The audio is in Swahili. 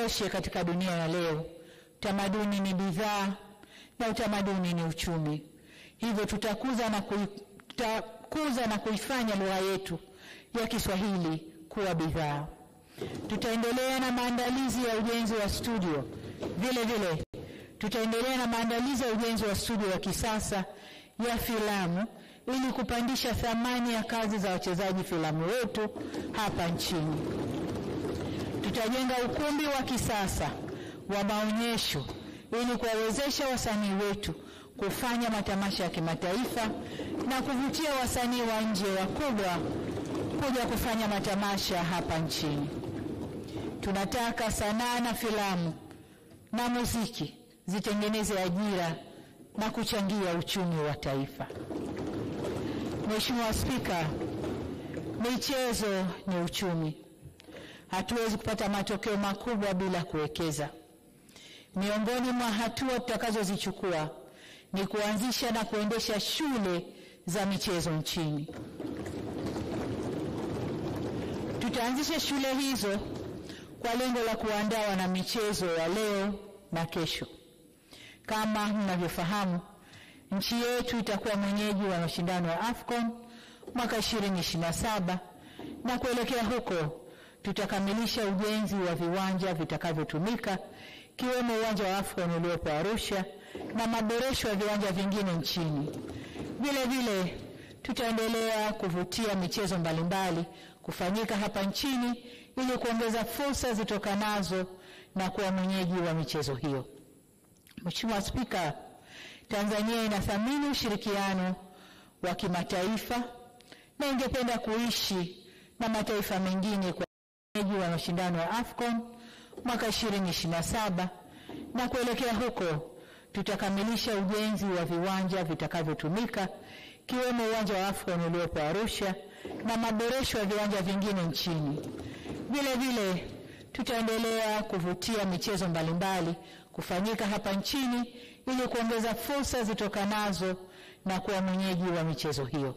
Katika dunia ya leo, tamaduni ni bidhaa na utamaduni ni uchumi. Hivyo tutakuza na kuifanya lugha yetu ya Kiswahili kuwa bidhaa. Tutaendelea na maandalizi ya ujenzi wa studio. Vile tutaendelea na maandalizi ya ujenzi wa studio ya kisasa ya filamu ili kupandisha thamani ya kazi za wachezaji filamu wetu hapa nchini. Tutajenga ukumbi wa kisasa wa maonyesho ili kuwawezesha wasanii wetu kufanya matamasha ya kimataifa na kuvutia wasanii wa nje wakubwa kuja kufanya matamasha hapa nchini. Tunataka sanaa na filamu na muziki zitengeneze ajira na kuchangia uchumi wa taifa. Mheshimiwa Spika, michezo ni uchumi. Hatuwezi kupata matokeo makubwa bila kuwekeza. Miongoni mwa hatua tutakazozichukua ni kuanzisha na kuendesha shule za michezo nchini. Tutaanzisha shule hizo kwa lengo la kuandaa wanamichezo wa leo na kesho. Kama mnavyofahamu, nchi yetu itakuwa mwenyeji wa mashindano ya AFCON mwaka 2027 na kuelekea huko tutakamilisha ujenzi wa viwanja vitakavyotumika kiwemo uwanja wa AFCON uliopo Arusha na maboresho ya viwanja vingine nchini. Vile tutaendelea kuvutia michezo mbalimbali kufanyika hapa nchini ili kuongeza fursa zitokanazo na kuwa mwenyeji wa michezo hiyo. Mheshimiwa Spika, Tanzania inathamini ushirikiano wa kimataifa na ingependa kuishi na mataifa mengine kwa mwenyeji wa mashindano ya AFCON mwaka 2027 na kuelekea huko tutakamilisha ujenzi wa viwanja vitakavyotumika kiwemo uwanja wa AFCON uliopo Arusha na maboresho ya viwanja vingine nchini. Vile tutaendelea kuvutia michezo mbalimbali kufanyika hapa nchini ili kuongeza fursa zitokanazo na kuwa mwenyeji wa michezo hiyo.